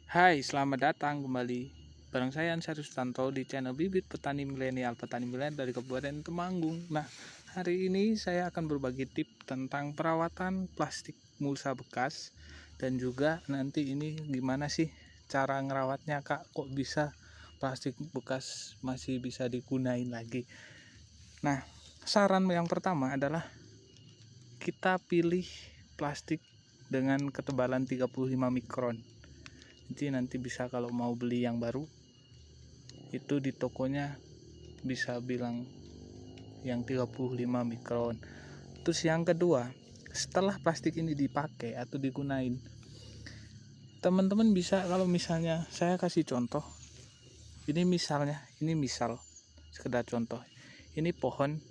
Hai, selamat datang kembali bareng saya Ansari Sutanto di channel Bibit Petani Milenial dari Kabupaten Temanggung. Nah, hari ini saya akan berbagi tips tentang perawatan plastik mulsa bekas dan juga nanti ini gimana sih cara ngerawatnya Kak, kok bisa plastik bekas masih bisa digunain lagi. Nah, saran yang pertama adalah kita pilih plastik dengan ketebalan 35 mikron. Jadi nanti bisa kalau mau beli yang baru itu di tokonya bisa bilang yang 35 mikron. Terus yang kedua, setelah plastik ini dipakai atau digunain, teman-teman bisa, kalau misalnya saya kasih contoh, ini misal sekedar contoh. Ini pohon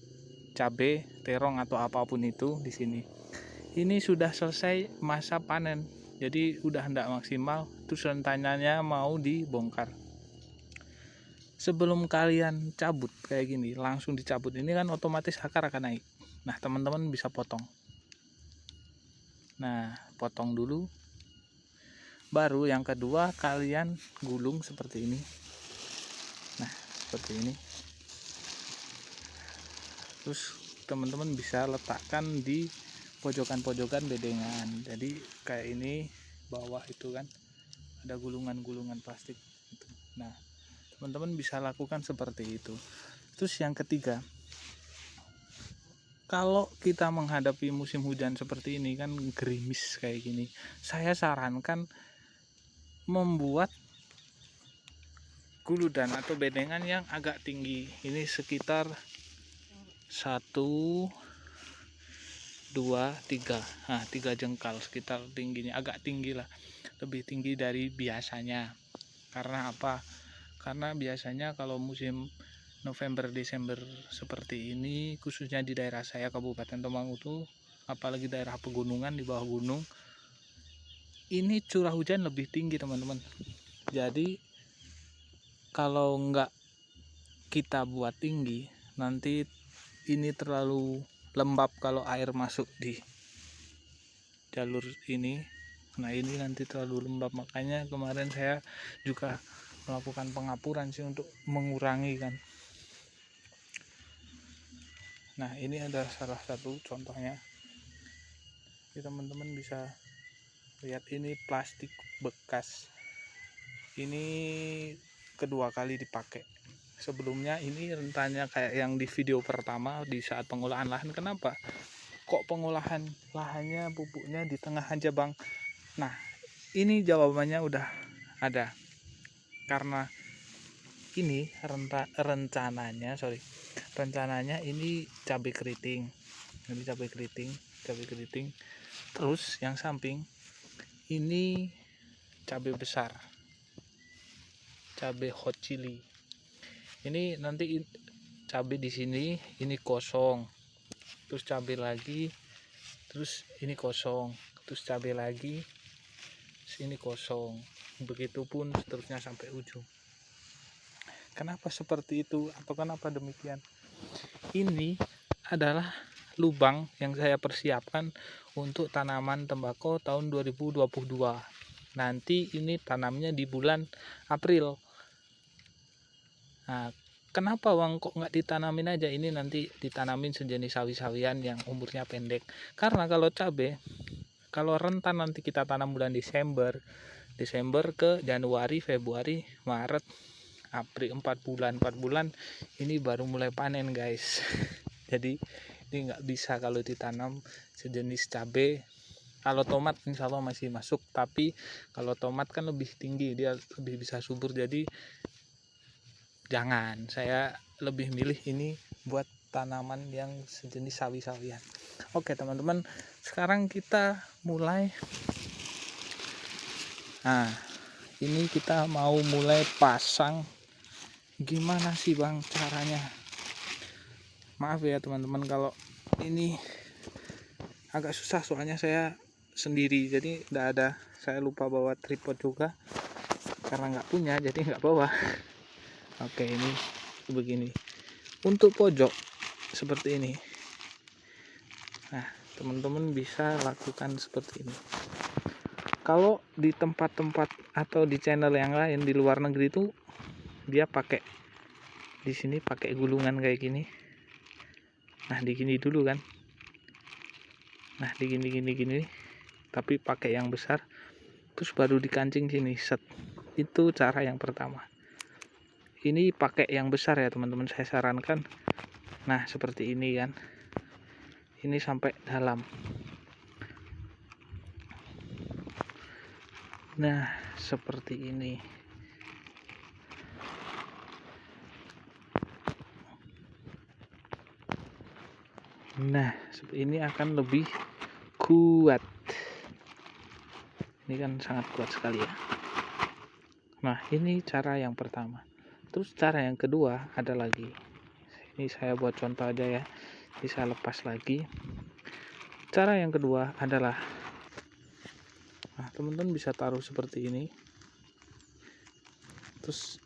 cabai, terong atau apapun itu di sini. Ini sudah selesai masa panen. Jadi udah hendak maksimal, terus rencananya mau dibongkar. Sebelum kalian cabut kayak gini, langsung dicabut, ini kan otomatis akar akan naik. Nah, teman-teman bisa potong. Nah, potong dulu. Baru yang kedua kalian gulung seperti ini. Nah, seperti ini. Terus teman-teman bisa letakkan di pojokan-pojokan bedengan. Jadi kayak ini bawah itu kan ada gulungan-gulungan plastik gitu. Nah, teman-teman bisa lakukan seperti itu. Terus yang ketiga, kalau kita menghadapi musim hujan seperti ini kan gerimis kayak gini, saya sarankan membuat guludan atau bedengan yang agak tinggi. Ini sekitar 1 2 3, nah 3 jengkal sekitar tingginya, agak tinggi lah, lebih tinggi dari biasanya. Karena apa? Karena biasanya kalau musim November Desember seperti ini, khususnya di daerah saya Kabupaten Temanggung itu, apalagi daerah pegunungan di bawah gunung, ini curah hujan lebih tinggi teman-teman. Jadi kalau enggak kita buat tinggi, nanti ini terlalu lembab kalau air masuk di jalur ini. Nah, ini nanti terlalu lembab, makanya kemarin saya juga melakukan pengapuran sih untuk mengurangi kan. Nah, ini ada salah satu contohnya. Jadi teman-teman bisa lihat, ini plastik bekas. Ini kedua kali dipakai. Sebelumnya ini rentannya kayak yang di video pertama di saat pengolahan lahan. Kenapa kok pengolahan lahannya pupuknya di tengah aja bang? Nah, ini jawabannya udah ada. Karena ini rencananya ini cabai keriting. Ini cabai keriting. Terus yang samping ini cabai besar, cabai hot chili. Ini nanti cabai di sini ini kosong, terus cabai lagi, terus ini kosong, terus cabai lagi, sini kosong, begitupun seterusnya sampai ujung. Kenapa seperti itu atau kenapa demikian? Ini adalah lubang yang saya persiapkan untuk tanaman tembakau tahun 2022. Nanti ini tanamnya di bulan April. Nah, kenapa bang kok nggak ditanamin aja? Ini nanti ditanamin sejenis sawi-sawian yang umurnya pendek. Karena kalau cabai, kalau rentan nanti kita tanam bulan Desember ke Januari, Februari, Maret, April, 4 bulan ini baru mulai panen guys. Jadi ini nggak bisa kalau ditanam sejenis cabai. Kalau tomat insya Allah masih masuk, tapi kalau tomat kan lebih tinggi, dia lebih bisa subur, jadi jangan. Saya lebih milih ini buat tanaman yang sejenis sawi-sawian. Oke teman-teman, sekarang kita mulai. Nah, ini kita mau mulai pasang. Gimana sih bang caranya? Maaf ya teman-teman kalau ini agak susah, soalnya saya sendiri, jadi tidak ada, saya lupa bawa tripod juga karena nggak punya, jadi nggak bawa. Oke, ini begini untuk pojok seperti ini. Nah, teman-teman bisa lakukan seperti ini. Kalau di tempat-tempat atau di channel yang lain di luar negeri itu dia pakai, di sini pakai gulungan kayak gini. Nah, digini dulu kan. Nah, digini, tapi pakai yang besar, terus baru dikancing sini, set. Itu cara yang pertama. Ini pakai yang besar ya teman-teman, saya sarankan. Nah, seperti ini kan. Ini sampai dalam. Nah, seperti ini. Nah, ini akan lebih kuat. Ini kan sangat kuat sekali ya. Nah, ini cara yang pertama. Terus cara yang kedua ada lagi. Ini saya buat contoh aja ya. Bisa lepas lagi. Cara yang kedua adalah, nah, teman-teman bisa taruh seperti ini. Terus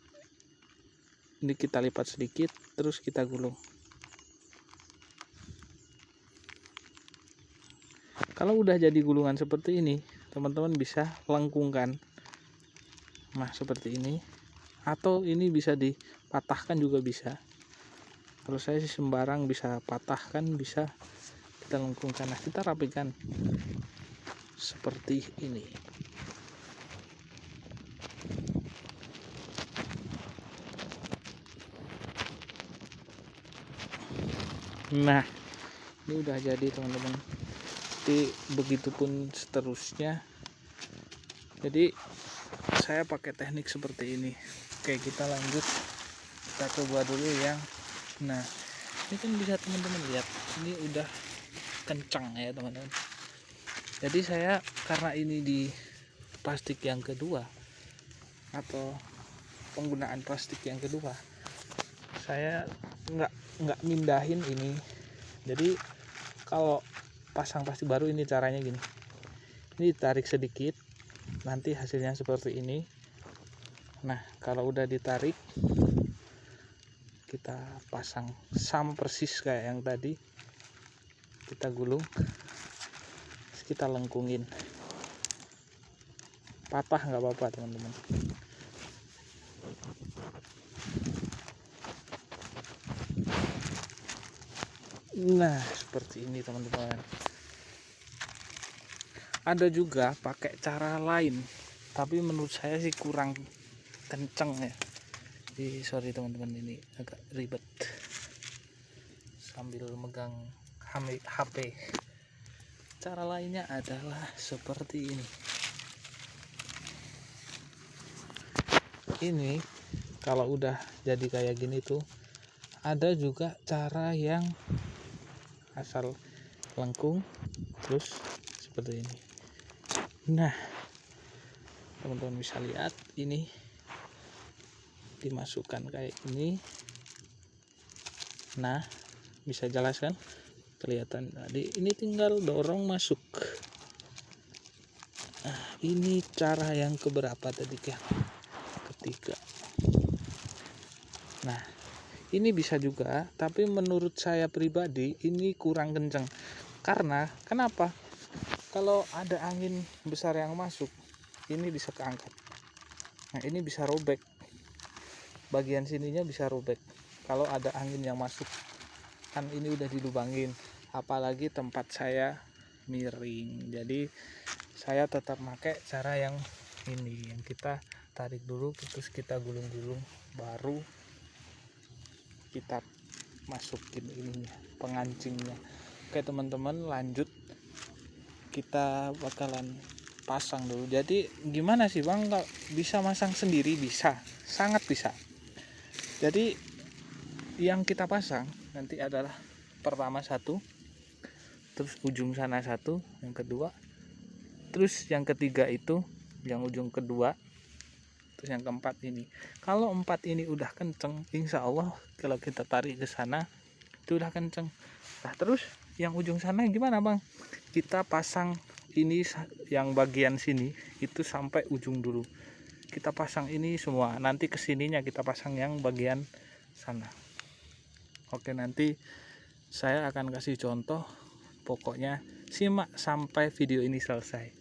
ini kita lipat sedikit, terus kita gulung. Kalau udah jadi gulungan seperti ini, teman-teman bisa lengkungkan. Nah, seperti ini. Atau ini bisa dipatahkan juga bisa. Kalau saya sih sembarang bisa patahkan, bisa kita lengkungkan. Nah, kita rapikan seperti ini. Nah, ini udah jadi teman-teman. Jadi begitupun seterusnya. Jadi saya pakai teknik seperti ini. Oke, kita lanjut. Kita coba dulu yang, nah, ini kan bisa teman-teman lihat, ini udah kencang ya teman-teman. Jadi saya karena ini di plastik yang kedua atau penggunaan plastik yang kedua, saya nggak mindahin ini. Jadi kalau pasang plastik baru ini caranya gini, ini tarik sedikit, nanti hasilnya seperti ini. Nah, kalau udah ditarik, kita pasang sama persis kayak yang tadi, kita gulung, terus kita lengkungin. Patah nggak apa-apa teman-teman. Nah, seperti ini teman-teman. Ada juga pakai cara lain, tapi menurut saya sih kurang kenceng ya. Jadi sorry teman-teman, ini agak ribet sambil megang HP. Cara lainnya adalah seperti ini. Ini kalau udah jadi kayak gini tuh, ada juga cara yang asal lengkung terus seperti ini. Nah, teman-teman bisa lihat ini dimasukkan kayak ini. Nah, bisa jelaskan kelihatan tadi, ini tinggal dorong masuk. Nah, ini cara yang keberapa tadi ya? Ketiga. Nah, ini bisa juga, tapi menurut saya pribadi ini kurang kencang. Karena kenapa? Kalau ada angin besar yang masuk, ini bisa keangkat. Nah, ini bisa robek. Bagian sininya bisa robek kalau ada angin yang masuk. Kan ini udah dilubangin, apalagi tempat saya miring. Jadi saya tetap pakai cara yang ini, yang kita tarik dulu, terus kita gulung-gulung, baru kita masukin ininya, pengancingnya. Oke teman-teman, lanjut. Kita bakalan pasang dulu. Jadi gimana sih bang, kalau bisa masang sendiri? Bisa, sangat bisa. Jadi yang kita pasang nanti adalah pertama satu, terus ujung sana satu, yang kedua, terus yang ketiga itu yang ujung kedua, terus yang keempat ini. Kalau empat ini udah kenceng, insya Allah kalau kita tarik ke sana itu udah kenceng. Nah, terus yang ujung sana gimana bang? Kita pasang ini yang bagian sini itu sampai ujung dulu. Kita pasang ini semua, nanti kesininya kita pasang yang bagian sana. Oke, nanti saya akan kasih contoh. Pokoknya simak sampai video ini selesai.